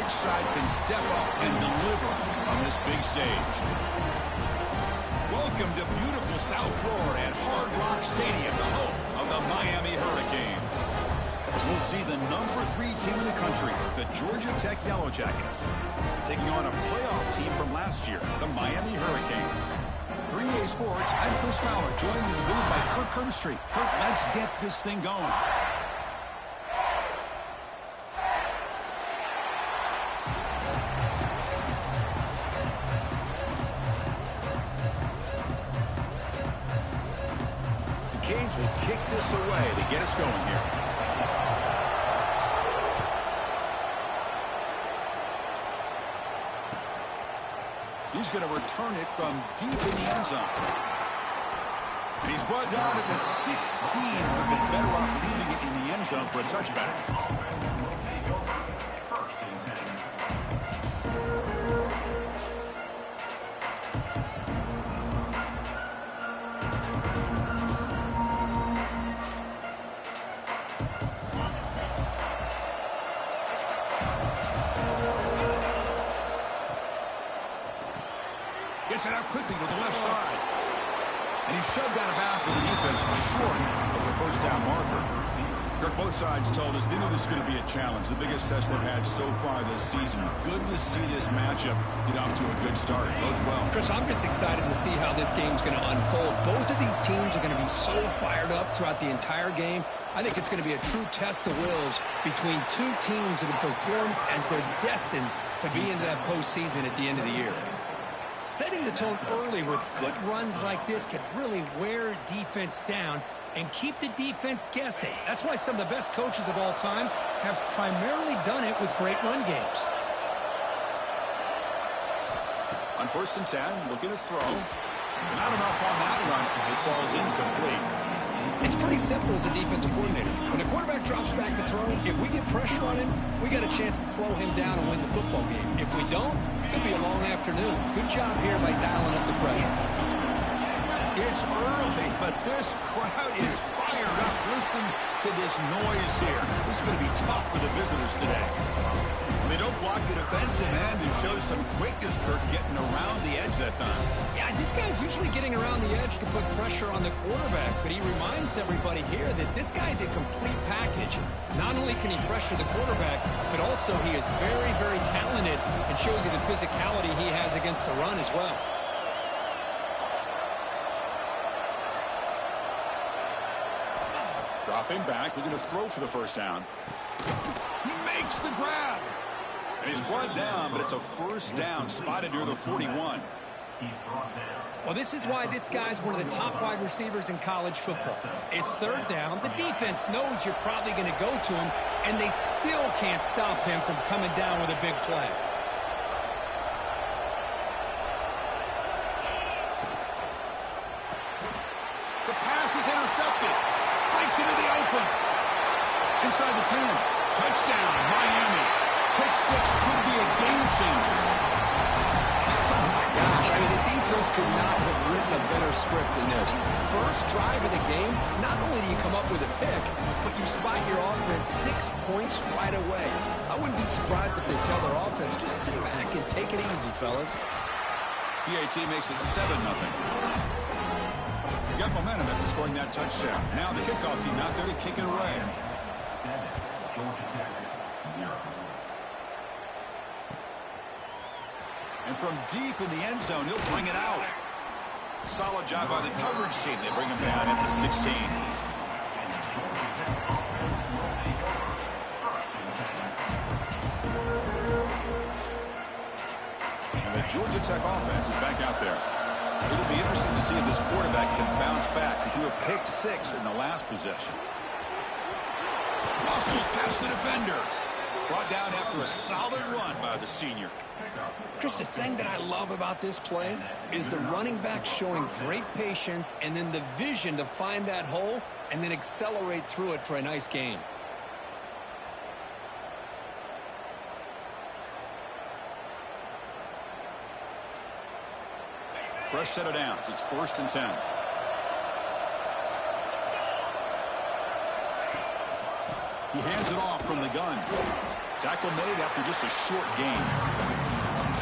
which side can step up and deliver on this big stage. Welcome to beautiful South Florida at Hard Rock Stadium, the home of the Miami Hurricanes. As we'll see the #3 team in the country, the Georgia Tech Yellow Jackets, taking on a playoff team from last year, the Miami Hurricanes. For EA Sports, I'm Chris Fowler, joined in the booth by Kirk Herbstreit. Kirk, let's get this thing going. The Canes will kick this away to get us going here. He's going to return it from deep in the end zone. And he's brought down at the 16. Would have been better off leaving it in the end zone for a touchback. Gets it out quickly to the left side. And he's shoved out of bounds with the defense short of the first down marker. Kirk, both sides told us they knew this was going to be a challenge, the biggest test they've had so far this season. Good to see this matchup get off to a good start. Bodes well. Chris, I'm just excited to see how this game's going to unfold. Both of these teams are going to be so fired up throughout the entire game. I think it's going to be a true test of wills between two teams that have performed as they're destined to be into that postseason at the end of the year. Setting the tone early with good runs like this can really wear defense down and keep the defense guessing. That's why some of the best coaches of all time have primarily done it with great run games. On 1st and 10, looking to throw. Not enough on that one. It falls incomplete. It's pretty simple as a defensive coordinator. When the quarterback drops back to throw, if we get pressure on him, we got a chance to slow him down and win the football game. If we don't, it could be a long afternoon. Good job here by dialing up the pressure. It's early, but this crowd is fired up. Listen to this noise here. This is going to be tough for the visitors today. They don't block the defensive end and show some quickness, Kirk, getting around the edge that time. Yeah, this guy's usually getting around the edge to put pressure on the quarterback, but he reminds everybody here that this guy's a complete package. Not only can he pressure the quarterback, but also he is very, very talented and shows you the physicality he has against the run as well. Dropping back, looking to throw for the first down. He makes the grab. And he's brought down, but it's a first down, spotted near the 41. Well, this is why this guy's one of the top wide receivers in college football. It's 3rd down. The defense knows you're probably going to go to him, and they still can't stop him from coming down with a big play. The pass is intercepted. Breaks into the open. Inside the 10. Touchdown, Miami. Pick 6 could be a game changer. Oh, my gosh. I mean, the defense could not have written a better script than this. First drive of the game, not only do you come up with a pick, but you spot your offense 6 points right away. I wouldn't be surprised if they tell their offense, just sit back and take it easy, fellas. PAT makes it 7-0. Got momentum after scoring that touchdown. Now the kickoff team out there to kick it away. And from deep in the end zone, he'll bring it out. Solid job by the coverage team. They bring him down at the 16. And the Georgia Tech offense is back out there. It'll be interesting to see if this quarterback can bounce back. He threw a pick 6 in the last possession. Muscles past the defender. Brought down after a solid run by the senior. Chris, the thing that I love about this play is the running back showing great patience and then the vision to find that hole and then accelerate through it for a nice gain. Fresh set of downs. It's 1st and 10. He hands it off from the gun. Tackle made after just a short gain.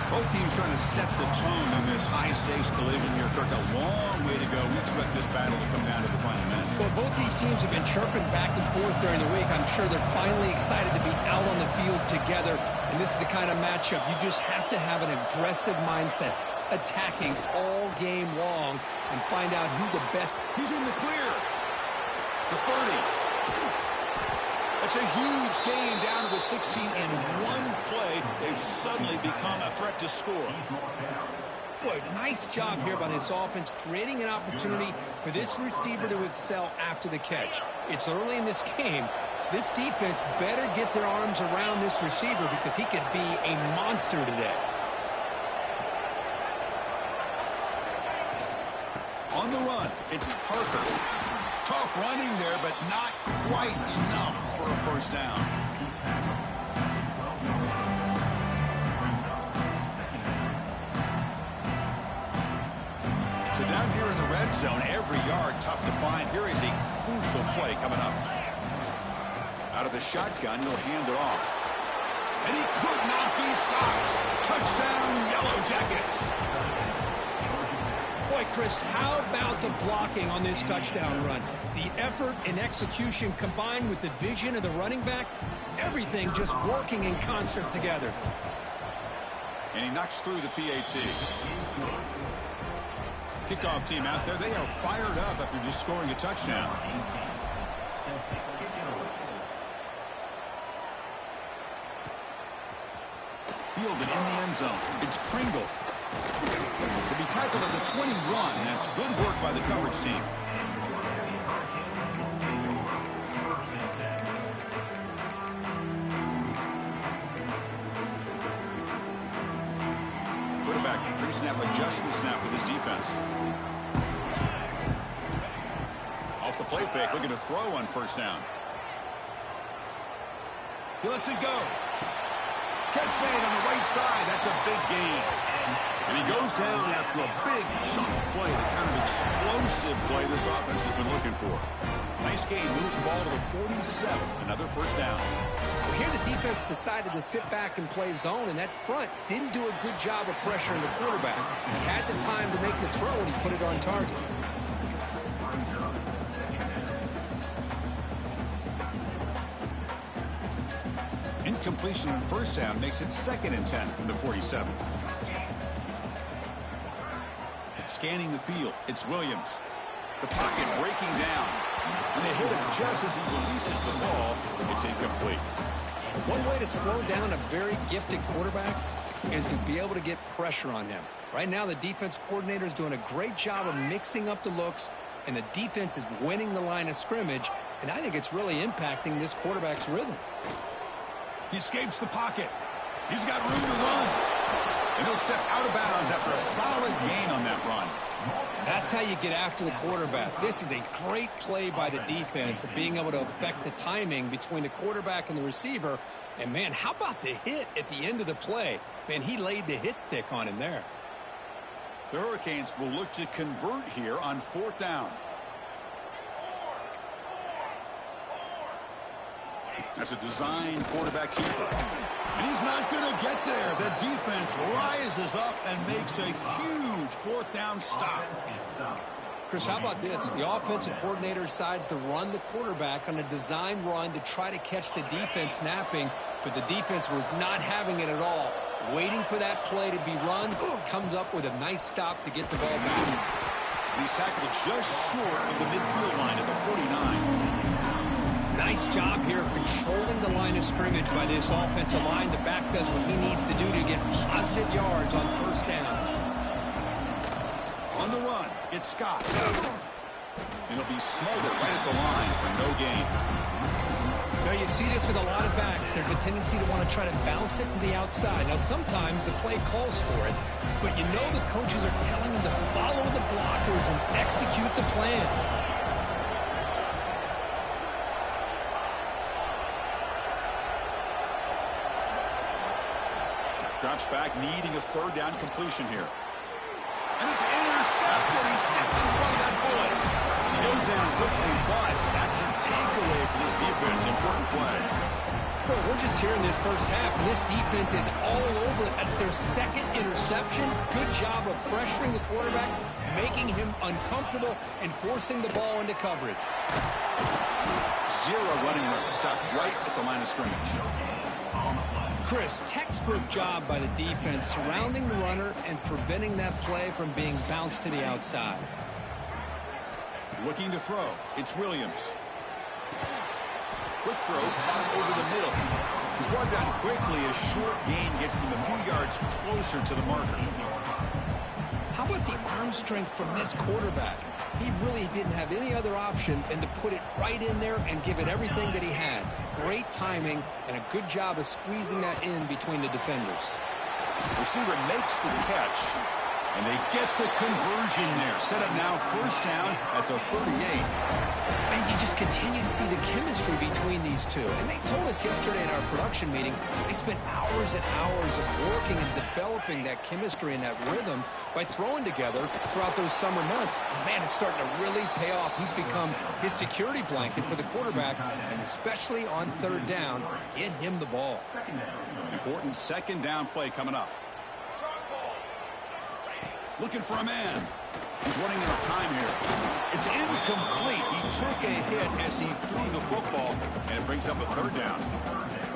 Both teams trying to set the tone in this high-stakes collision here. Kirk, a long way to go. We expect this battle to come down to the final minutes. Well, both these teams have been chirping back and forth during the week. I'm sure they're finally excited to be out on the field together. And this is the kind of matchup you just have to have an aggressive mindset, attacking all game long and find out who the best. He's in the clear. The 30. It's a huge gain down to the 16 in one play. They've suddenly become a threat to score. Boy, nice job here by this offense, creating an opportunity for this receiver to excel after the catch. It's early in this game, so this defense better get their arms around this receiver because he could be a monster today. On the run, it's Parker. Tough running there, but not quite enough for a first down. So down here in the red zone, every yard tough to find. Here is a crucial play coming up. Out of the shotgun, he'll hand it off. And he could not be stopped. Touchdown, Yellow Jackets. Boy, Chris, how about the blocking on this touchdown run? The effort and execution combined with the vision of the running back, everything just working in concert together. And he knocks through the PAT. Kickoff team out there, they are fired up after just scoring a touchdown. Fielded in the end zone. It's Pringle. To be tackled at the 21. That's good work by the coverage team. Quarterback pre-snap adjustments now for this defense. Off the play fake, looking to throw on first down. He lets it go. Catch made on the right side. That's a big gain. And he goes down after a big chunk play, the kind of explosive play this offense has been looking for. Nice gain, moves the ball to the 47, another first down. Well, here the defense decided to sit back and play zone, and that front didn't do a good job of pressuring the quarterback. He had the time to make the throw, and he put it on target. Incompletion on first down makes it 2nd and 10 from the 47. Scanning the field, it's Williams. The pocket breaking down. And they hit him just as he releases the ball. It's incomplete. One way to slow down a very gifted quarterback is to be able to get pressure on him. Right now, the defense coordinator is doing a great job of mixing up the looks, and the defense is winning the line of scrimmage, and I think it's really impacting this quarterback's rhythm. He escapes the pocket. He's got room to run. And he'll step out of bounds after a solid gain on that run. That's how you get after the quarterback. This is a great play by the defense of being able to affect the timing between the quarterback and the receiver. And, man, how about the hit at the end of the play? Man, he laid the hit stick on him there. The Hurricanes will look to convert here on 4th down. That's a design quarterback keeper. And he's not going to get there. The defense rises up and makes a huge 4th down stop. Chris, how about this? The offensive coordinator decides to run the quarterback on a design run to try to catch the defense napping, but the defense was not having it at all. Waiting for that play to be run, comes up with a nice stop to get the ball back. He's tackled just short of the midfield line at the 49. Nice job here of controlling the line of scrimmage by this offensive line. The back does what he needs to do to get positive yards on first down. On the run, it's Scott. And he'll be smothered right at the line for no gain. Now you see this with a lot of backs. There's a tendency to want to try to bounce it to the outside. Now sometimes the play calls for it, but you know the coaches are telling them to follow the blockers and execute the plan. Drops back, needing a 3rd down completion here. And it's intercepted. He stepped in front of that bullet. He goes down quickly, but that's a takeaway for this defense. Important play. Well, we're just here in this first half, and this defense is all over it. That's their second interception. Good job of pressuring the quarterback, making him uncomfortable, and forcing the ball into coverage. Zero running room. Stop right at the line of scrimmage. Chris, textbook job by the defense surrounding the runner and preventing that play from being bounced to the outside. Looking to throw. It's Williams. Quick throw, caught over the middle. He's brought down quickly. A short gain gets them a few yards closer to the marker. How about the arm strength from this quarterback? He really didn't have any other option than to put it right in there and give it everything that he had. Great timing and a good job of squeezing that in between the defenders. Receiver makes the catch, and they get the conversion there. Set up now, first down at the 38. And you just continue to see the chemistry between these two. And they told us yesterday in our production meeting, they spent hours and hours of working and developing that chemistry and that rhythm by throwing together throughout those summer months. And, man, it's starting to really pay off. He's become his security blanket for the quarterback, and especially on third down, get him the ball. Important second down play coming up. Looking for a man. He's running out of time here. It's incomplete. He took a hit as he threw the football, and it brings up a third down.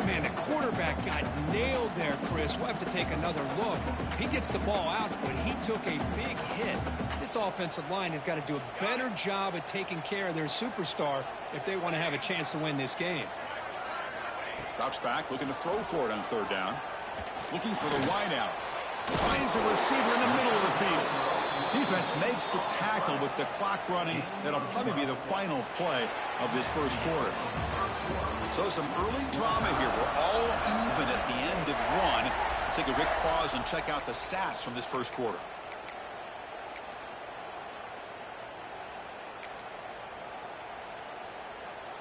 Man, the quarterback got nailed there, Chris. We'll have to take another look. He gets the ball out, but he took a big hit. This offensive line has got to do a better job of taking care of their superstar if they want to have a chance to win this game. Drops back, looking to throw for it on third down. Looking for the wide out. Finds a receiver in the middle of the field. Defense makes the tackle with the clock running. That'll probably be the final play of this first quarter. So some early drama here. We're all even at the end of one. Let's take a quick pause and check out the stats from this first quarter.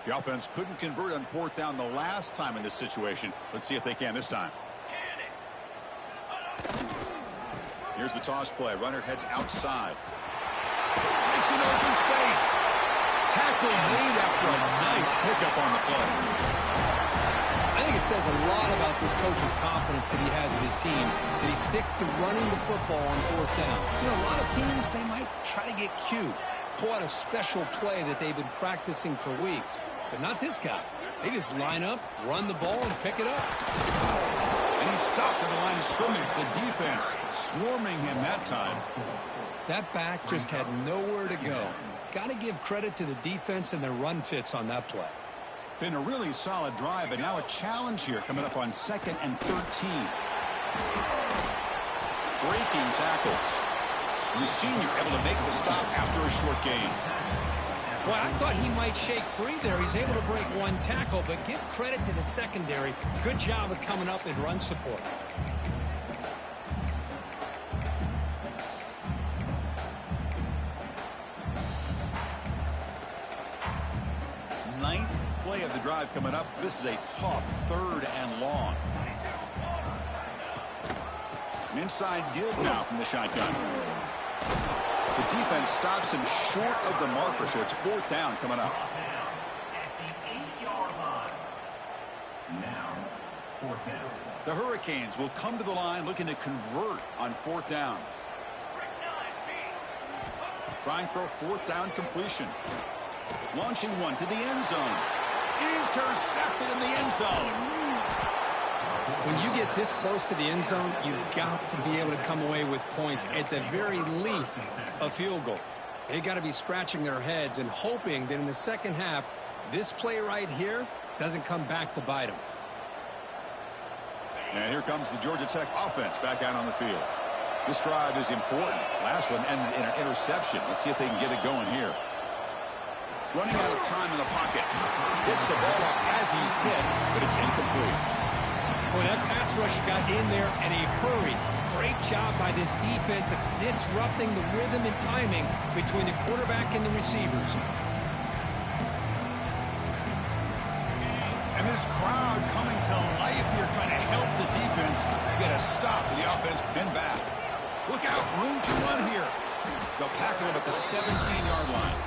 The offense couldn't convert on fourth down the last time in this situation. Let's see if they can this time. Here's the toss play. Runner heads outside. Makes an open space. Tackle made after a nice pickup on the play. I think it says a lot about this coach's confidence that he has in his team, that he sticks to running the football on fourth down. You know, a lot of teams, they might try to get cute, pull out a special play that they've been practicing for weeks. But not this guy. They just line up, run the ball, and pick it up. And he stopped at the line of scrimmage. The defense swarming him that time. That back just had nowhere to go. Got to give credit to the defense and their run fits on that play. Been a really solid drive, and now a challenge here coming up on 2nd and 13. Breaking tackles. The senior able to make the stop after a short gain. Well, I thought he might shake free there. He's able to break one tackle, but give credit to the secondary. Good job of coming up in run support. Ninth play of the drive coming up. This is a tough 3rd and long. An inside give now from the shotgun. The defense stops him short of the marker, so it's 4th down coming up. The Hurricanes will come to the line looking to convert on 4th down. Trying for a 4th down completion. Launching one to the end zone. Intercepted in the end zone. When you get this close to the end zone, you've got to be able to come away with points, at the very least, a field goal. They got to be scratching their heads and hoping that in the second half, this play right here doesn't come back to bite them. And here comes the Georgia Tech offense back out on the field. This drive is important. Last one ended in an interception. Let's see if they can get it going here. Running out of time in the pocket. Gets the ball off as he's hit, but it's incomplete. Well, that pass rush got in there in a hurry. Great job by this defense of disrupting the rhythm and timing between the quarterback and the receivers. And this crowd coming to life here, trying to help the defense get a stop. The offense pinned back. Look out, room to run here. They'll tackle him at the 17-yard line.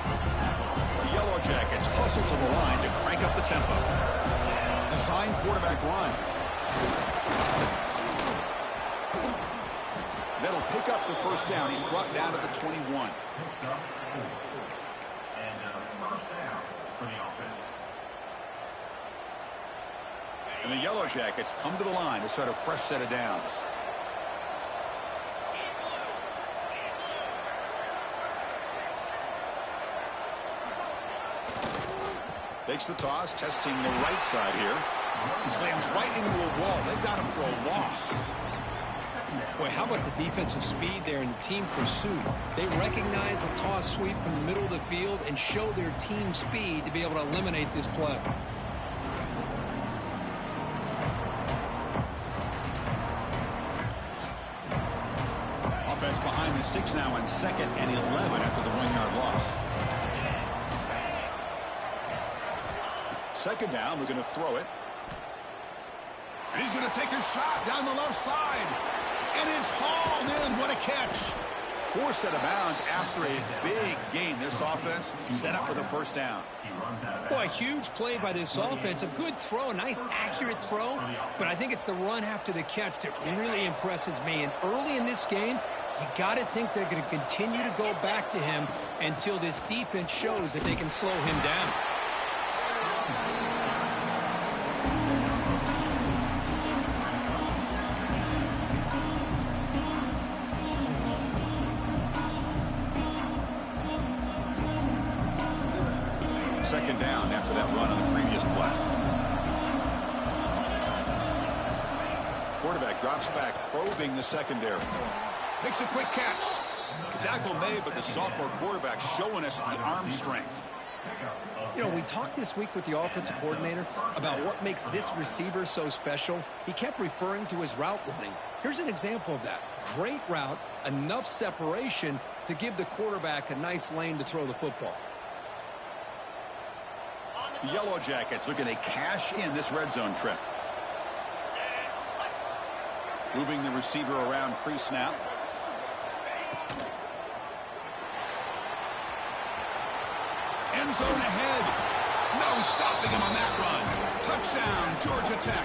The Yellow Jackets hustle to the line to crank up the tempo. design quarterback run. That'll pick up the first down. He's brought down to the 21. And the Yellow Jackets come to the line to start a fresh set of downs. Takes the toss, testing the right side here. He slams right into a wall. They've got him for a loss. Boy, how about the defensive speed there in team pursuit? They recognize a toss sweep from the middle of the field and show their team speed to be able to eliminate this play. Offense behind the 6 now on 2nd and 11 after the 1-yard loss. 2nd down, we're going to throw it. And he's going to take a shot down the left side. And it's hauled in. What a catch. 4 set of bounds after a big gain. This offense set up for the first down. Boy, a huge play by this offense. A good throw, a nice accurate throw. But I think it's the run after the catch that really impresses me. And early in this game, you got to think they're going to continue to go back to him until this defense shows that they can slow him down. Second down after that run on the previous play. Quarterback drops back, probing the secondary. Makes a quick catch. The tackle made, but the sophomore quarterback showing us the arm strength. You know, we talked this week with the offensive coordinator about what makes this receiver so special. He kept referring to his route running. Here's an example of that. Great route, enough separation to give the quarterback a nice lane to throw the football. The Yellow Jackets looking to cash in this red zone trip. Moving the receiver around pre-snap. End zone ahead. No stopping him on that run. Touchdown, Georgia Tech.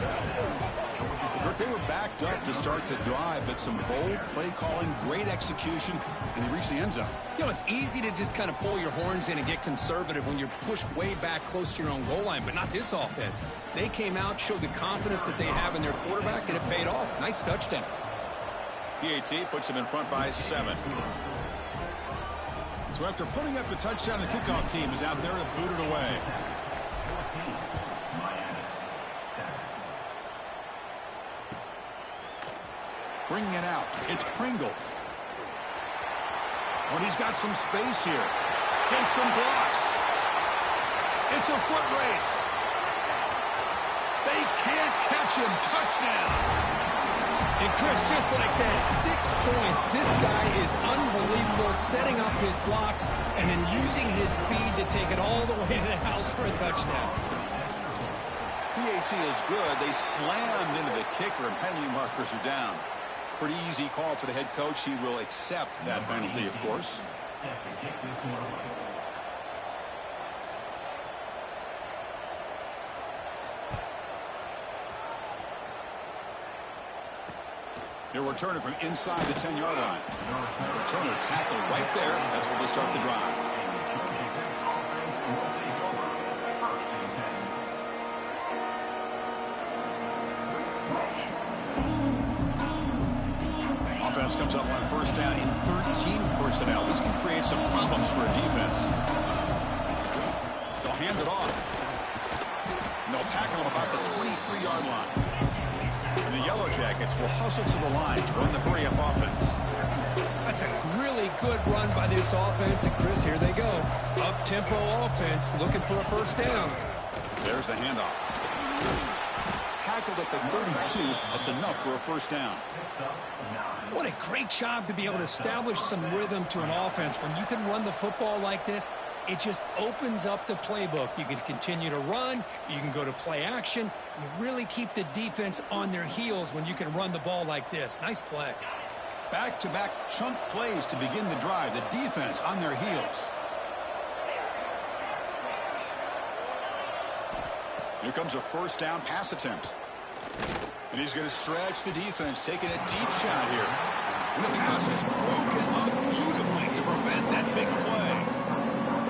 They were backed up to start the drive, but some bold play calling, great execution, and they reached the end zone. You know, it's easy to just kind of pull your horns in and get conservative when you're pushed way back close to your own goal line, but not this offense. They came out, showed the confidence that they have in their quarterback, and it paid off. Nice touchdown. PAT puts him in front by 7. So after putting up a touchdown, the kickoff team is out there to boot it away. Bringing it out. It's Pringle. Oh, and he's got some space here. Gets some blocks. It's a foot race. They can't catch him. Touchdown. And Chris, just like that, 6 points. This guy is unbelievable, setting up his blocks and then using his speed to take it all the way to the house for a touchdown. PAT is good. They slammed into the kicker and penalty markers are down. Pretty easy call for the head coach. He will accept that penalty, of course. He'll return it from inside the 10-yard line. Returner tackle right there. That's where they'll start the drive. Offense comes up on first down in 13 personnel. This can create some problems for a defense. They'll hand it off. And they'll tackle him about the 23-yard line. And the Yellow Jackets will hustle to the line to run the hurry-up offense. That's a really good run by this offense. And, Chris, here they go. Up-tempo offense looking for a first down. There's the handoff. Tackled at the 32. That's enough for a first down. What a great job to be able to establish some rhythm to an offense. When you can run the football like this, it just opens up the playbook. You can continue to run. You can go to play action. You really keep the defense on their heels when you can run the ball like this. Nice play. Back-to-back chunk plays to begin the drive. The defense on their heels. Here comes a first down pass attempt. And he's going to stretch the defense, taking a deep shot here. And the pass is broken up beautifully to prevent that big play.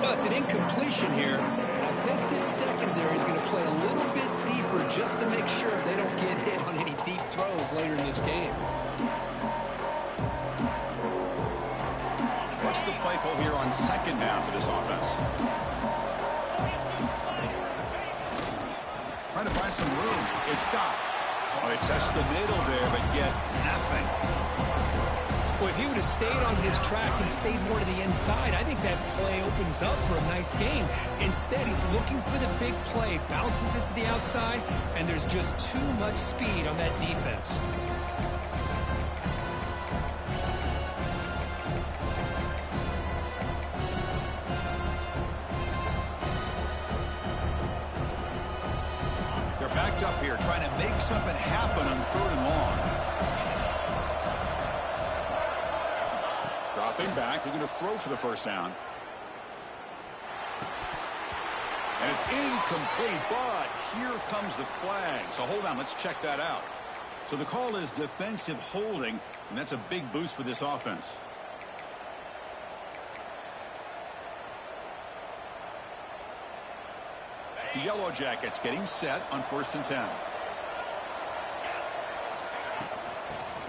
Well, it's an incompletion here. I think this secondary is going to play a little bit deeper just to make sure they don't get hit on any deep throws later in this game. What's the play call here on second down for this offense? Trying to find some room. It's Scott. Oh, they test the middle there, but get nothing. Well, if he would have stayed on his track and stayed more to the inside, I think that play opens up for a nice game. Instead, he's looking for the big play, bounces it to the outside, and there's just too much speed on that defense. They're backed up here, trying to make something happen on 3rd and long. Dropping back, they're going to throw for the first down. And it's incomplete, but here comes the flag. So hold on, let's check that out. So the call is defensive holding, and that's a big boost for this offense. The Yellow Jackets getting set on 1st and 10.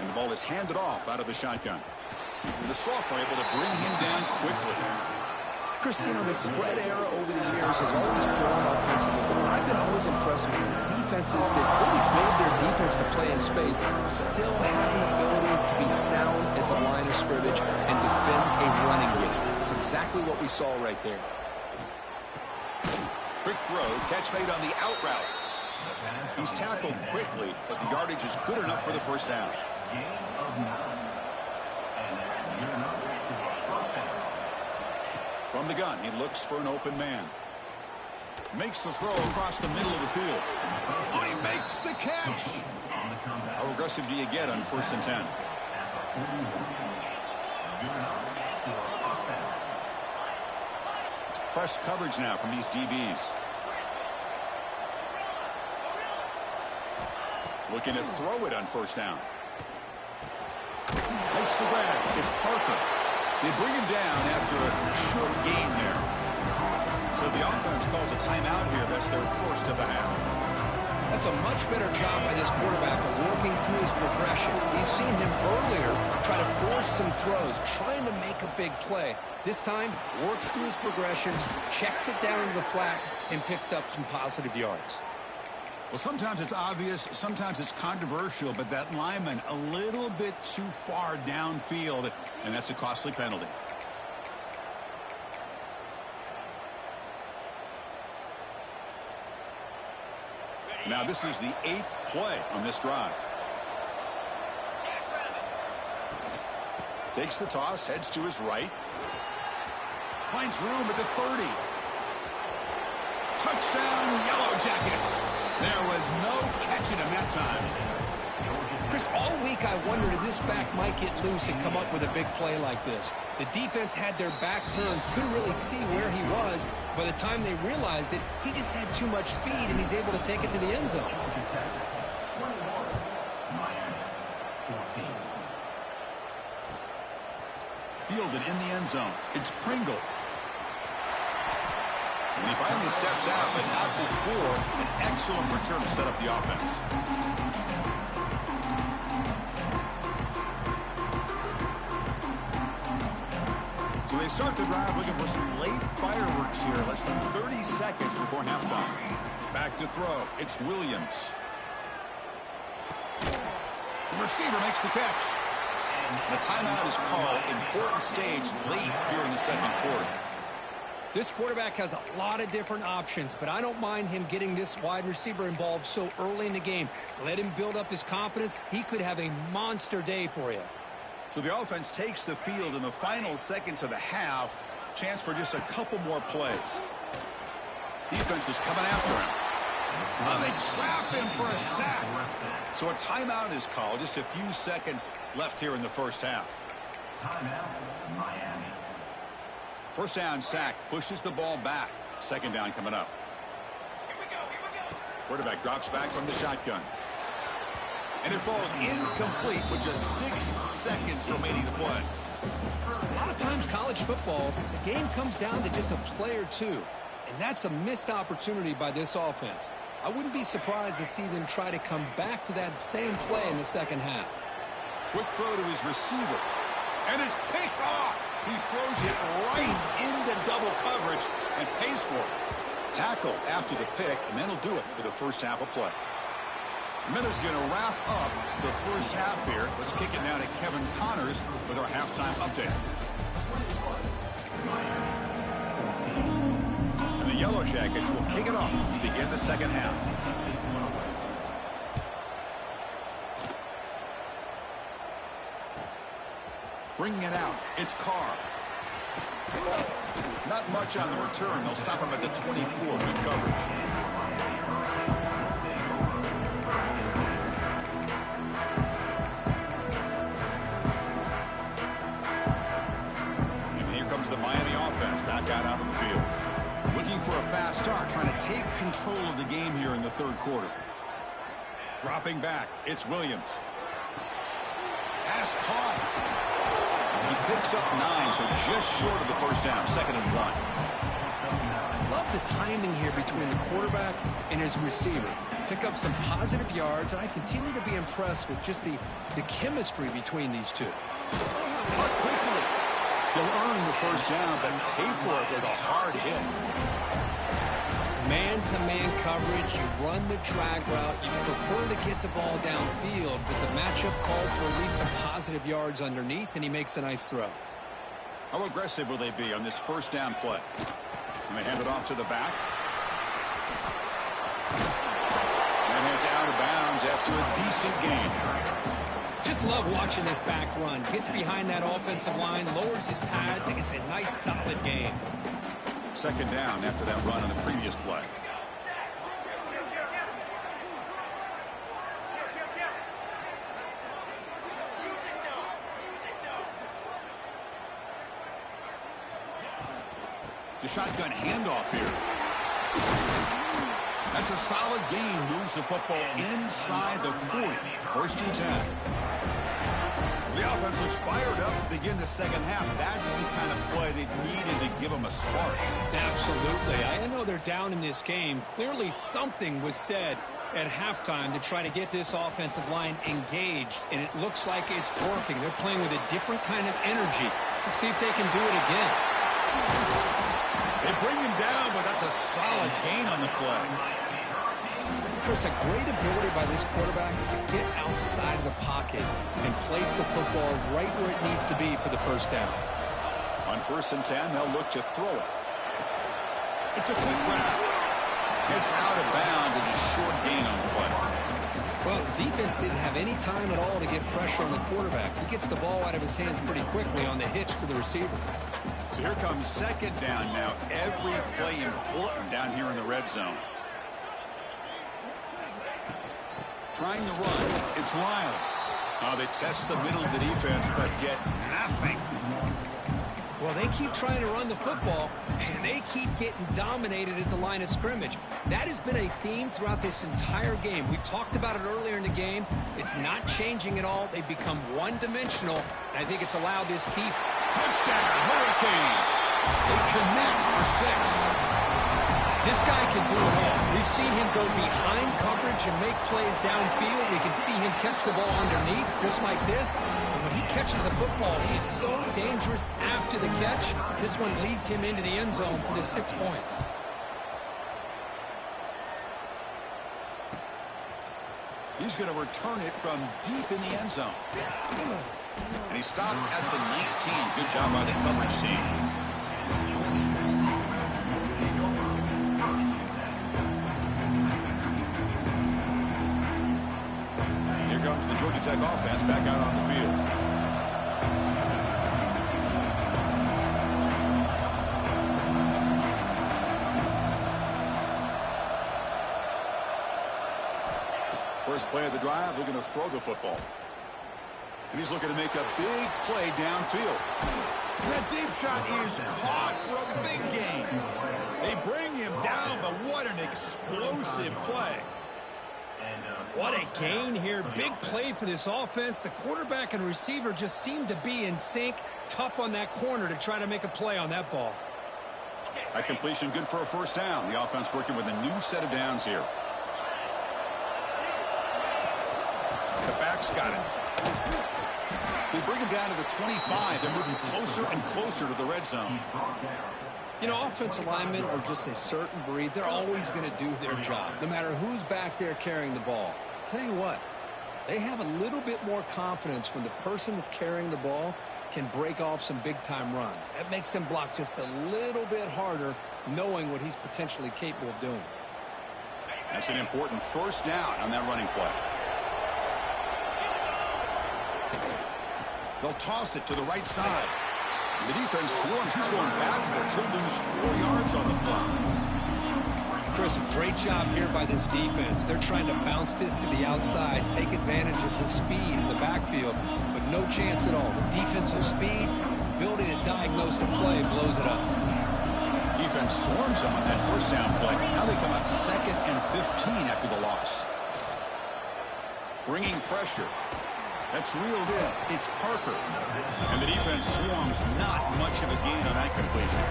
And the ball is handed off out of the shotgun. The sophomore able to bring him down quickly. Cristiano, the spread era over the years has always grown offensively, but I've been always impressed with defenses that really build their defense to play in space, still have an ability to be sound at the line of scrimmage and defend a running game. It's exactly what we saw right there. Quick throw, catch made on the out route. He's tackled quickly, but the yardage is good enough for the first down. From the gun, he looks for an open man. Makes the throw across the middle of the field. Oh, he makes the catch. How aggressive do you get on 1st and 10? It's press coverage now from these DBs. Looking to throw it on 1st down. Makes the grab. It's Parker. They bring him down after a short gain there. So the offense calls a timeout here. That's their first of the half. That's a much better job by this quarterback of working through his progressions. We've seen him earlier try to force some throws, trying to make a big play. This time, works through his progressions, checks it down into the flat, and picks up some positive yards. Well, sometimes it's obvious, sometimes it's controversial, but that lineman a little bit too far downfield, and that's a costly penalty. Now this is the 8th play on this drive. Takes the toss, heads to his right. Finds room at the 30. Touchdown, Yellow Jackets. There was no catching him that time. Chris, all week I wondered if this back might get loose and come up with a big play like this. The defense had their back turned, couldn't really see where he was. By the time they realized it, he just had too much speed, and he's able to take it to the end zone. Fielded in the end zone. It's Pringle. And he finally steps out, but not before an excellent return to set up the offense. So they start the drive looking for some late fireworks here. Less than 30 seconds before halftime. Back to throw. It's Williams. The receiver makes the catch. The timeout is called. Important stage late here in the second quarter. This quarterback has a lot of different options, but I don't mind him getting this wide receiver involved so early in the game. Let him build up his confidence. He could have a monster day for you. So the offense takes the field in the final seconds of the half. Chance for just a couple more plays. Defense is coming after him. They trap him for a sack. So a timeout is called. Just a few seconds left here in the first half. Timeout, Miami. First down sack pushes the ball back. Second down coming up. Quarterback drops back from the shotgun. And it falls incomplete with just 6 seconds remaining to play. A lot of times college football, the game comes down to just a play or two. And that's a missed opportunity by this offense. I wouldn't be surprised to see them try to come back to that same play in the second half. Quick throw to his receiver. And it's picked off. He throws it right into double coverage and pays for it. Tackle after the pick, and that'll do it for the first half of play. Miller's going to wrap up the first half here. Let's kick it now to Kevin Connors with our halftime update. And the Yellow Jackets will kick it off to begin the second half. Bringing it out, it's Carr. Not much on the return. They'll stop him at the 24. Good coverage. And here comes the Miami offense back out onto the field. Looking for a fast start, trying to take control of the game here in the third quarter. Dropping back, it's Williams. Pass caught. He picks up 9, so just short of the first down, 2nd and 1. Love the timing here between the quarterback and his receiver. Pick up some positive yards, and I continue to be impressed with just the chemistry between these two. Cut quickly. You'll earn the first down, but pay for it with a hard hit. Man-to-man coverage, you run the drag route, you prefer to get the ball downfield, but the matchup called for at least some positive yards underneath, and he makes a nice throw. How aggressive will they be on this first down play? And they hand it off to the back. And it's out of bounds after a decent gain. Just love watching this back run. Gets behind that offensive line, lowers his pads, and gets a nice solid gain. 2nd down after that run on the previous play. The shotgun handoff here. That's a solid gain. Moves the football inside the 40. 1st and 10. The offense was fired up to begin the second half. That's the kind of play they needed to give them a spark. Absolutely. I know they're down in this game. Clearly something was said at halftime to try to get this offensive line engaged, and it looks like it's working. They're playing with a different kind of energy. Let's see if they can do it again. They bring him down, but that's a solid gain on the play. Chris, a great ability by this quarterback to get outside of the pocket and place the football right where it needs to be for the first down. On 1st and 10, they'll look to throw it. It's a quick grab. It's out of bounds as a short gain on the play. Well, the defense didn't have any time at all to get pressure on the quarterback. He gets the ball out of his hands pretty quickly on the hitch to the receiver. So here comes 2nd down now. Every play important down here in the red zone. Trying to run, it's Lyle. They test the middle of the defense, but get nothing. Well, they keep trying to run the football, and they keep getting dominated at the line of scrimmage. That has been a theme throughout this entire game. We've talked about it earlier in the game. It's not changing at all. They've become one-dimensional, and I think it's allowed this deep. Touchdown, Hurricanes. They connect for 6. This guy can do it all. We've seen him go behind coverage and make plays downfield. We can see him catch the ball underneath just like this. And when he catches a football, he is so dangerous after the catch. This one leads him into the end zone for the 6 points. He's going to return it from deep in the end zone. And he stopped at the 19. Good job by the coverage team. Comes the Georgia Tech offense back out on the field. First play of the drive, they're going to throw the football. And he's looking to make a big play downfield. That deep shot is caught for a big gain. They bring him down, but what an explosive play. What a gain here. Big play for this offense. The quarterback and receiver just seem to be in sync. Tough on that corner to try to make a play on that ball. That completion good for a first down. The offense working with a new set of downs here. The back's got it. They bring him down to the 25. They're moving closer and closer to the red zone. You know, offensive linemen are just a certain breed. They're always going to do their job, no matter who's back there carrying the ball. I'll tell you what, they have a little bit more confidence when the person that's carrying the ball can break off some big-time runs. That makes them block just a little bit harder, knowing what he's potentially capable of doing. That's an important first down on that running play. They'll toss it to the right side. The defense swarms. He's going backwards. He'll lose 4 yards on the play. Chris, great job here by this defense. They're trying to bounce this to the outside, take advantage of the speed in the backfield, but no chance at all. The defensive speed, ability to diagnose the play, blows it up. Defense swarms them on that first down play. Now they come up 2nd and 15 after the loss. Bringing pressure. That's reeled in. It's Parker. And the defense swarms. Not much of a gain on that completion.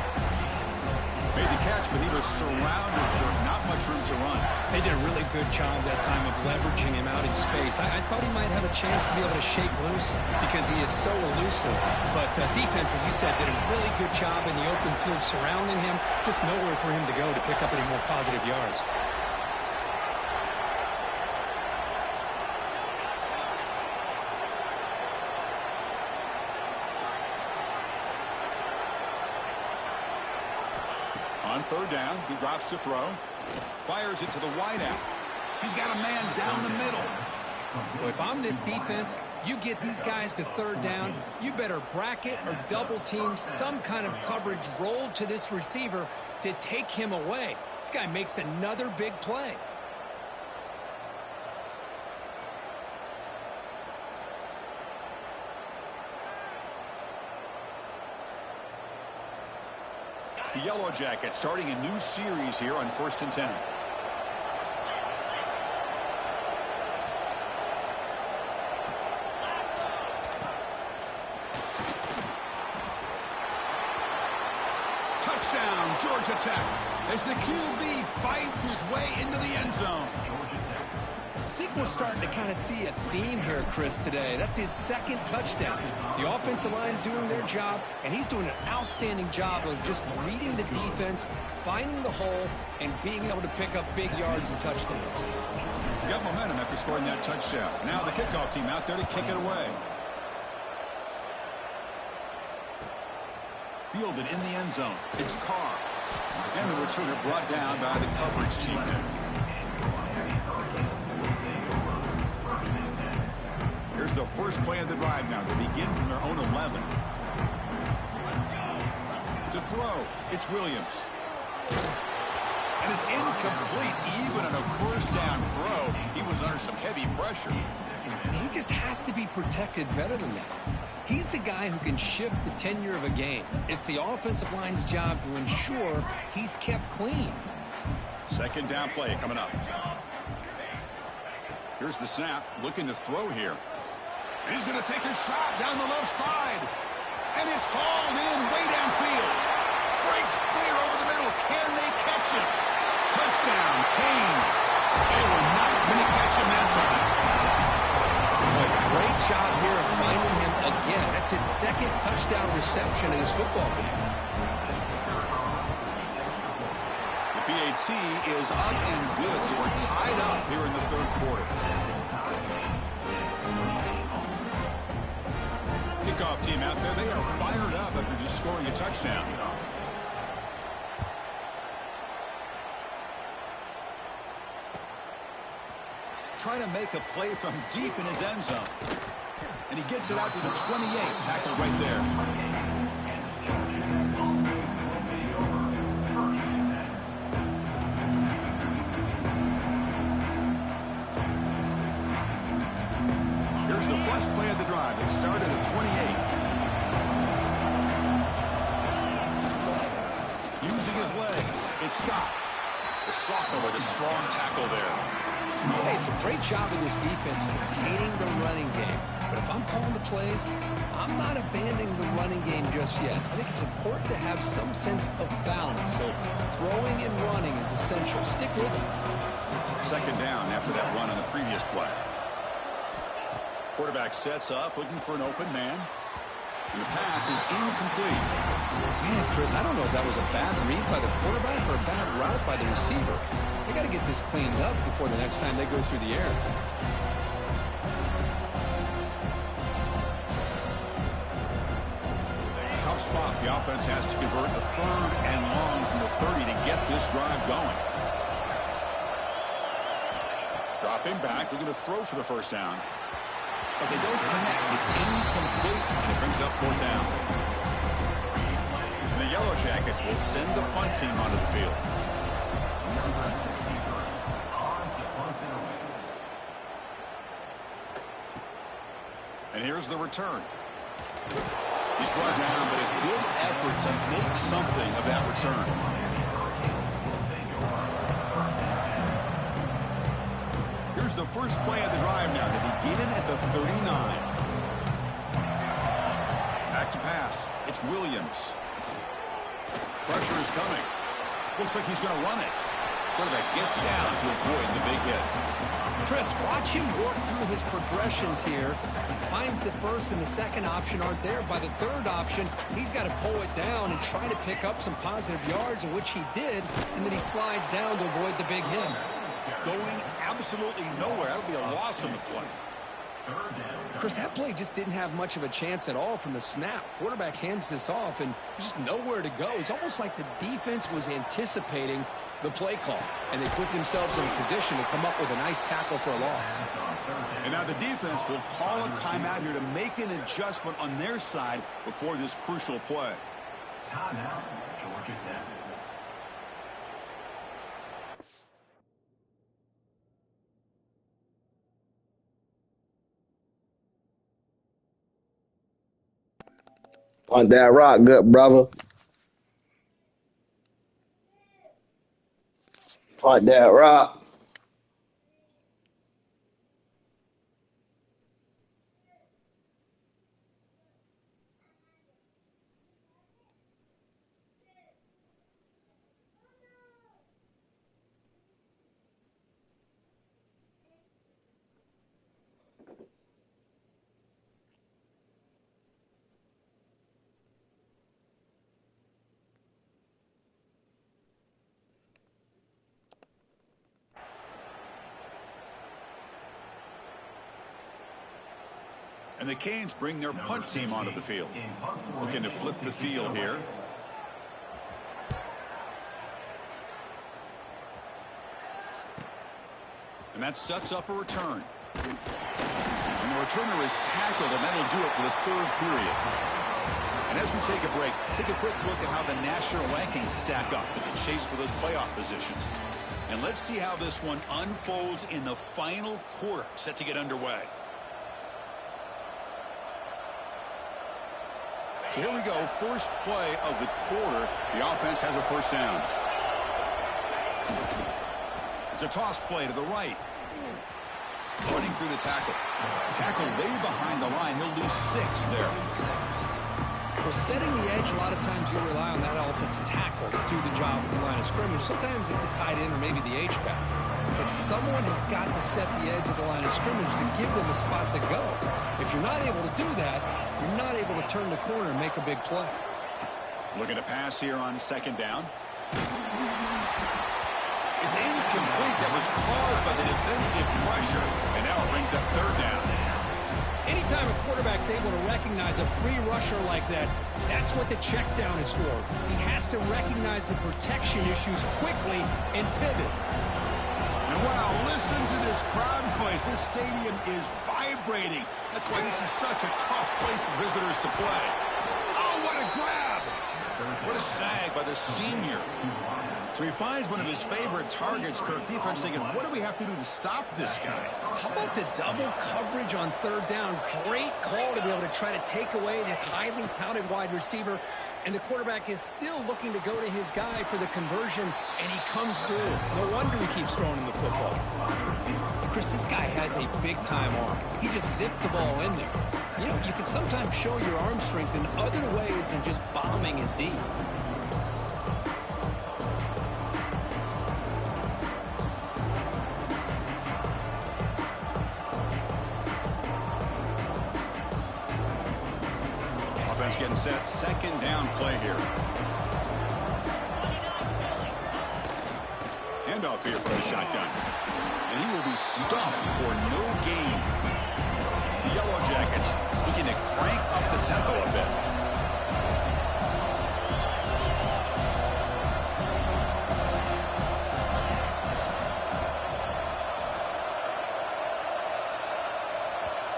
Made the catch, but he was surrounded for not much room to run. They did a really good job that time of leveraging him out in space. I thought he might have a chance to be able to shake loose because he is so elusive. But defense, as you said, did a really good job in the open field surrounding him. Just nowhere for him to go to pick up any more positive yards. On third down, he drops to throw. Fires it to the wideout. He's got a man down the middle. Well, if I'm this defense, you get these guys to third down, you better bracket or double team some kind of coverage roll to this receiver to take him away. This guy makes another big play. The Yellow Jackets starting a new series here on 1st and 10. Touchdown, Georgia Tech, as the QB fights his way into the end zone. I think we're starting to kind of see a theme here, Chris, today. That's his 2nd touchdown. The offensive line doing their job, and he's doing an outstanding job of just reading the defense, finding the hole, and being able to pick up big yards and touchdowns. Got momentum after scoring that touchdown. Now the kickoff team out there to kick it away. Fielded in the end zone. It's Carr. And the returner brought down by the coverage team there. Here's the first play of the drive now. They begin from their own 11. To throw, it's Williams. And it's incomplete. Even on a first down throw, he was under some heavy pressure. He just has to be protected better than that. He's the guy who can shift the tenure of a game. It's the offensive line's job to ensure he's kept clean. 2nd down play coming up. Here's the snap. Looking to throw here. And he's going to take a shot down the left side. And it's hauled in way downfield. Breaks clear over the middle. Can they catch him? Touchdown, Canes. They were not going to catch him that time. Boy, great job here of finding him again. That's his 2nd touchdown reception in his football game. The PAT is up and good, so we're tied up here in the 3rd quarter. Kickoff team out there, they are fired up after just scoring a touchdown. Trying to make a play from deep in his end zone. And he gets it out to the 28, tackled right there. Here's the first play of the drive. It started at 28. Using his legs, it's Scott. The sophomore with a strong tackle there. Hey, it's a great job of this defense containing the running game. But if I'm calling the plays, I'm not abandoning the running game just yet. I think it's important to have some sense of balance. So throwing and running is essential. Stick with it. Second down after that run on the previous play. Quarterback sets up, looking for an open man. And the pass is incomplete. Man, Chris, I don't know if that was a bad read by the quarterback or a bad route by the receiver. They got to get this cleaned up before the next time they go through the air. Tough spot. The offense has to convert a 3rd and long from the 30 to get this drive going. Dropping back, looking to throw for the first down. But they don't connect. It's incomplete, and it brings up 4th down. And the Yellow Jackets will send the punt team onto the field. And here's the return. He's brought down, but a good effort to make something of that return. Here's the first play of the drive now to begin at the 39. Back to pass. It's Williams. Pressure is coming. Looks like he's going to run it. Quarterback gets down to avoid the big hit. Chris, watch him work through his progressions here. Finds the first and the second option aren't there. By the third option, he's got to pull it down and try to pick up some positive yards, in which he did, and then he slides down to avoid the big hit. Going absolutely nowhere. That'll be a loss on the play. Chris, that play just didn't have much of a chance at all from the snap. Quarterback hands this off, and there's just nowhere to go. It's almost like the defense was anticipating the play call, and they put themselves in a position to come up with a nice tackle for a loss. And now the defense will call a timeout here to make an adjustment on their side before this crucial play. Timeout, Georgia Tech. On that rock, good brother. On that rock. And the Canes bring their punt team onto the field. Looking to flip the field here. And that sets up a return. And the returner is tackled, and that'll do it for the 3rd period. And as we take a break, take a quick look at how the national rankings stack up in the chase for those playoff positions. And let's see how this one unfolds in the final quarter, set to get underway. So here we go, first play of the quarter. The offense has a first down. It's a toss play to the right. Running through the tackle. Tackle way behind the line. He'll lose 6 there. Well, setting the edge, a lot of times you'll rely on that offensive tackle to do the job at the line of scrimmage. Sometimes it's a tight end or maybe the H-back. But someone has got to set the edge of the line of scrimmage to give them a spot to go. If you're not able to do that, you're not able to turn the corner and make a big play. Looking to pass here on second down. It's incomplete. That was caused by the defensive pressure. And now it brings up 3rd down. Anytime a quarterback's able to recognize a free rusher like that, that's what the check down is for. He has to recognize the protection issues quickly and pivot. And wow, listen to this crowd noise. This stadium is vibrating. That's why this is such a tough place for visitors to play. Oh, what a grab. What a sag by the senior. So he finds one of his favorite targets. Kirk, defense thinking, what do we have to do to stop this guy? How about the double coverage on third down? Great call to be able to try to take away this highly touted wide receiver. And the quarterback is still looking to go to his guy for the conversion, and he comes through. No wonder he keeps throwing him the football. Chris, this guy has a big-time arm. He just zipped the ball in there. You know, you can sometimes show your arm strength in other ways than just bombing it deep. Offense getting set. Second down play here. Handoff here from the shotgun. And he will be stuffed for no gain. The Yellow Jackets looking to crank up the tempo a bit.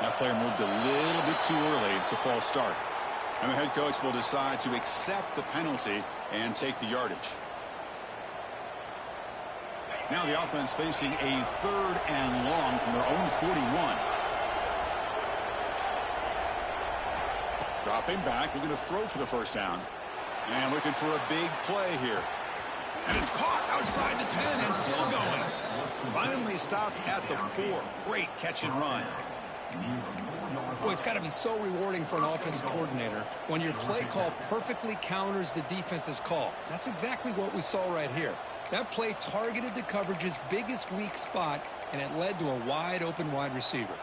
That player moved a little bit too early. It's a false start. And the head coach will decide to accept the penalty and take the yardage. Now the offense facing a 3rd and long from their own 41. Dropping back, they're going to throw for the first down. And looking for a big play here. And it's caught outside the 10 and still going. Finally stopped at the 4. Great catch and run. Boy, it's got to be so rewarding for an offensive coordinator when your play call perfectly counters the defense's call. That's exactly what we saw right here. That play targeted the coverage's biggest weak spot, and it led to a wide-open wide receiver.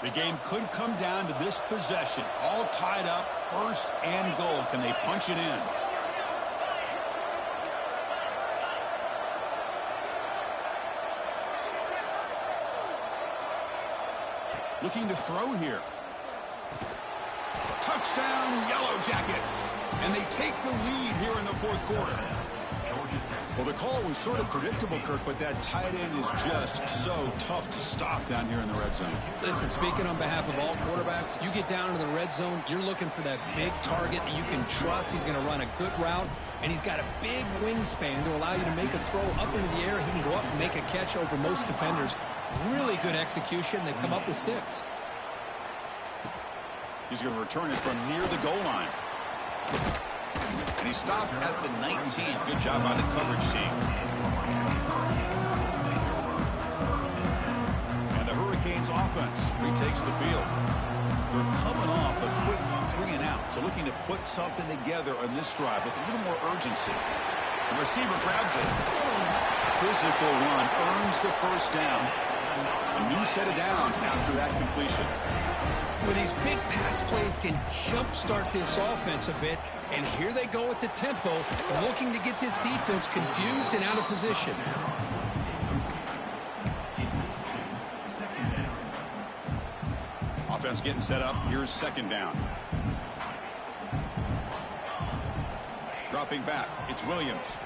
The game could come down to this possession. All tied up, 1st and goal. Can they punch it in? Looking to throw here. Touchdown, Yellow Jackets. And they take the lead here in the 4th quarter. Well, the call was sort of predictable, Kirk, but that tight end is just so tough to stop down here in the red zone. Listen, speaking on behalf of all quarterbacks, you get down into the red zone, you're looking for that big target that you can trust. He's going to run a good route, and he's got a big wingspan to allow you to make a throw up into the air. He can go up and make a catch over most defenders. Really good execution. They come up with 6. He's going to return it from near the goal line. And he stopped at the 19. Good job by the coverage team. And the Hurricanes offense retakes the field. We're coming off a quick 3 and out. So looking to put something together on this drive with a little more urgency. The receiver grabs it. Physical run earns the first down. A new set of downs after that completion. Well, these big pass plays can jumpstart this offense a bit, and here they go with the tempo, looking to get this defense confused and out of position. Offense getting set up. Here's 2nd down. Dropping back. It's Williams.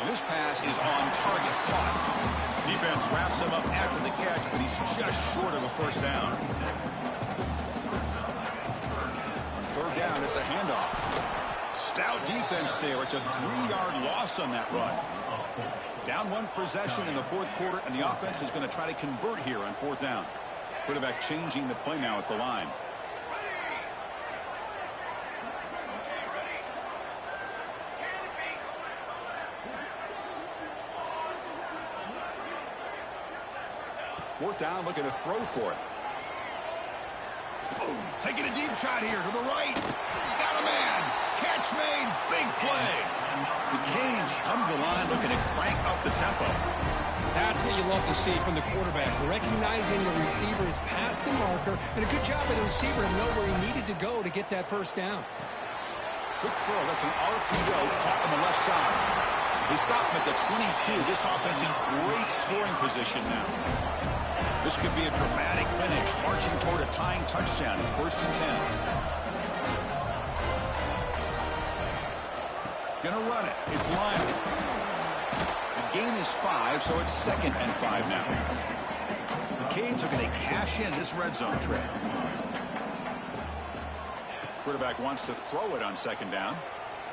And this pass is on target. Caught. Defense wraps him up after the catch, but he's just short of a first down. On 3rd down, it's a handoff. Stout defense there. It's a 3-yard loss on that run. Down 1 possession in the 4th quarter, and the offense is going to try to convert here on 4th down. Quarterback changing the play now at the line. Fourth down, looking to throw for it. Oh, taking a deep shot here to the right. Got a man. Catch made. Big play. The Canes come to the line looking to crank up the tempo. That's what you love to see from the quarterback, recognizing the receiver is past the marker, and a good job by the receiver to know where he needed to go to get that first down. Quick throw. That's an RPO caught on the left side. They stop him at the 22. This offense in great scoring position now. This could be a dramatic finish, marching toward a tying touchdown. It's 1st and 10. Gonna run it. It's Lyle. The gain is 5, so it's 2nd and 5 now. The Canes are going to cash in this red zone trip. Quarterback wants to throw it on second down.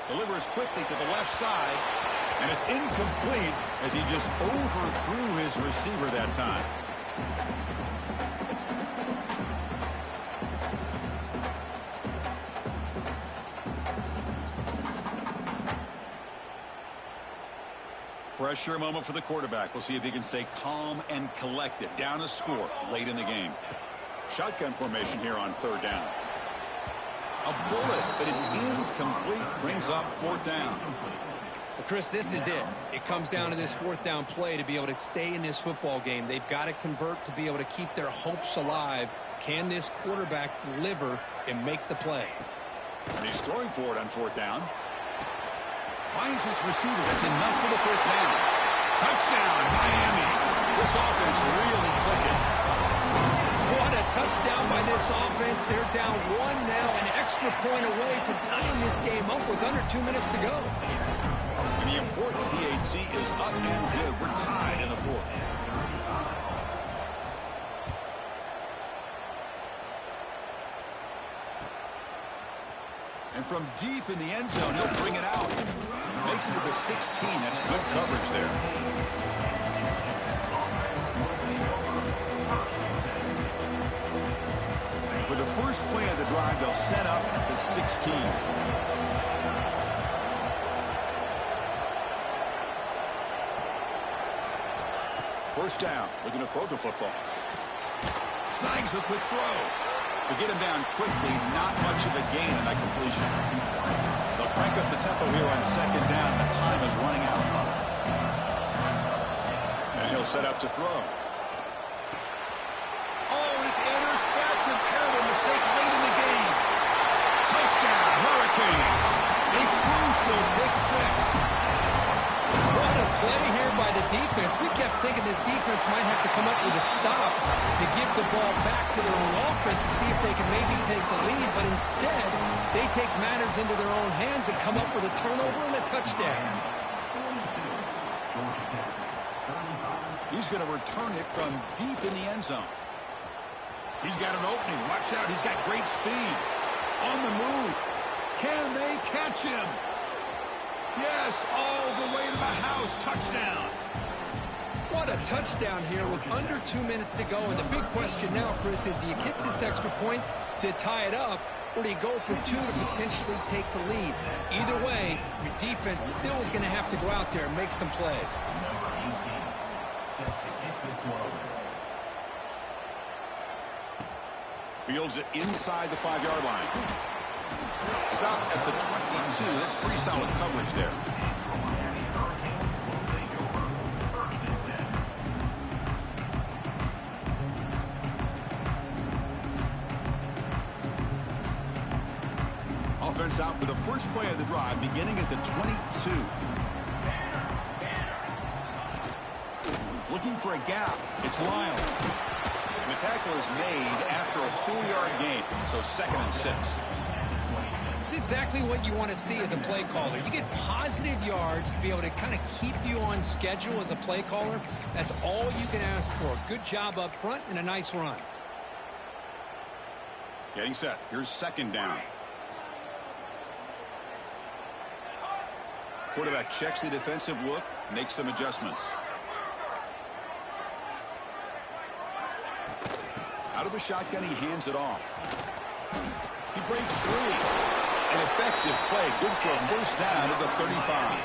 Delivers quickly to the left side. And it's incomplete as he just overthrew his receiver that time. Pressure moment for the quarterback. We'll see if he can stay calm and collected. Down a score late in the game. Shotgun formation here on third down. A bullet, but it's incomplete. Brings up fourth down. Well, Chris, this is it. It comes down to this fourth down play to be able to stay in this football game. They've got to convert to be able to keep their hopes alive. Can this quarterback deliver and make the play? And he's throwing for it on fourth down. Finds his receiver. That's enough for the first down. Touchdown, Miami. This offense really clicking. What a touchdown by this offense. They're down one now, an extra point away from tying this game up with under 2 minutes to go. And the important PAT is up and good. We're tied in the fourth. And from deep in the end zone, he'll bring it out. Makes it to the 16. That's good coverage there. For the first play of the drive, they'll set up at the 16. First down, looking to throw the football. Snags a quick throw. To get him down quickly, not much of a gain in that completion. They'll crank up the tempo here on second down. The time is running out. And he'll set up to throw. Oh, and it's intercepted. Terrible mistake late in the game. Touchdown, Hurricanes. A crucial pick six. What a play here by the defense. We kept thinking this defense might have to come up with a stop to give the ball back to their own offense to see if they can maybe take the lead, but instead they take matters into their own hands and come up with a turnover and a touchdown. He's going to return it from deep in the end zone. He's got an opening. Watch out. He's got great speed. On the move. Can they catch him? Yes, all the way to the house. Touchdown. What a touchdown here with under 2 minutes to go. And the big question now, Chris, is do you kick this extra point to tie it up, or do you go for two to potentially take the lead? Either way, your defense still is going to have to go out there and make some plays. Fields it inside the 5-yard line. Stop at the 22. That's pretty solid coverage there. Offense out for the first play of the drive, beginning at the 22. Looking for a gap. It's Lyle. The tackle is made after a 4-yard gain, so 2nd and 6. It's exactly what you want to see as a play caller. You get positive yards to be able to kind of keep you on schedule as a play caller. That's all you can ask for. Good job up front and a nice run. Getting set. Here's 2nd down. Quarterback checks the defensive look, makes some adjustments. Out of the shotgun, he hands it off. He breaks through. An effective play, good for a first down at the 35.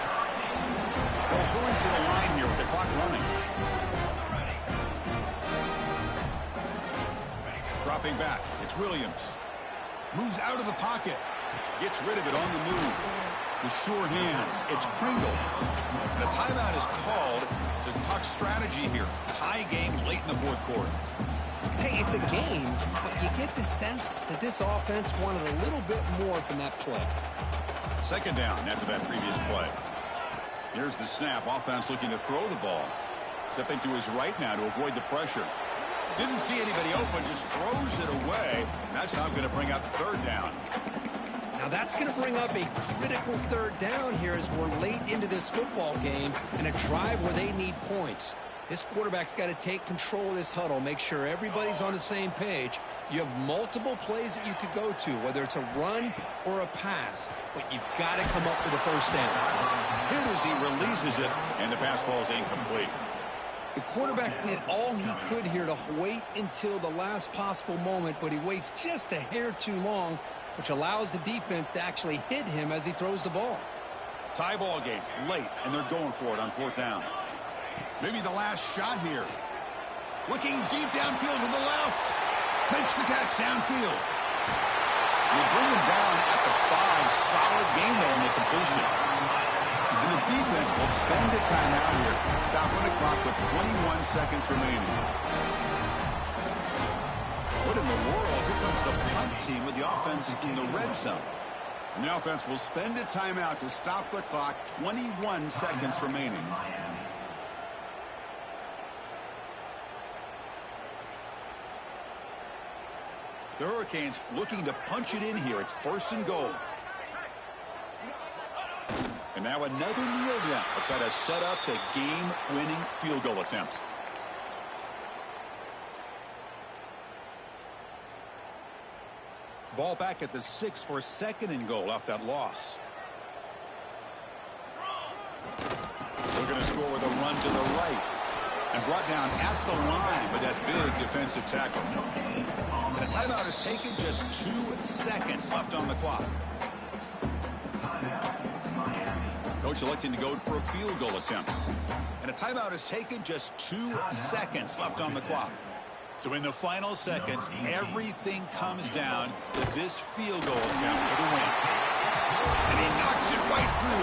They'll hurry to the line here with the clock running. Dropping back, it's Williams. Moves out of the pocket. Gets rid of it on the move. The sure hands, it's Pringle. The timeout is called to talk strategy here. Tie game late in the 4th quarter. Hey, it's a game, but you get the sense that this offense wanted a little bit more from that play. 2nd down after that previous play. Here's the snap. Offense looking to throw the ball. Stepping to his right now to avoid the pressure. Didn't see anybody open, just throws it away. That's now going to bring up 3rd down. Now that's going to bring up a critical 3rd down here as we're late into this football game and a drive where they need points. This quarterback's got to take control of this huddle, make sure everybody's on the same page. You have multiple plays that you could go to, whether it's a run or a pass, but you've got to come up with a first down. Hit as he releases it, and the pass ball is incomplete. The quarterback did all he could here to wait until the last possible moment, but he waits just a hair too long, which allows the defense to actually hit him as he throws the ball. Tie ball game, late, and they're going for it on 4th down. Maybe the last shot here. Looking deep downfield to the left. Makes the catch downfield. You bring him down at the 5. Solid game there on the completion. And the defense will spend a timeout here, stopping the clock with 21 seconds remaining. What in the world? Here comes the punt team with the offense in the red zone. And the offense will spend a timeout to stop the clock, 21 seconds remaining. The Hurricanes looking to punch it in here. It's 1st and goal. And now another kneel down. Let's try to set up the game-winning field goal attempt. Ball back at the 6 for 2nd and goal off that loss. We're going to score with a run to the right. And brought down at the line with that big defensive tackle. And a timeout is taken, just 2 seconds left on the clock. Coach electing to go for a field goal attempt. And a timeout is taken, just 2 seconds left on the clock. So in the final seconds, everything comes down to this field goal attempt for the win. And he knocks it right through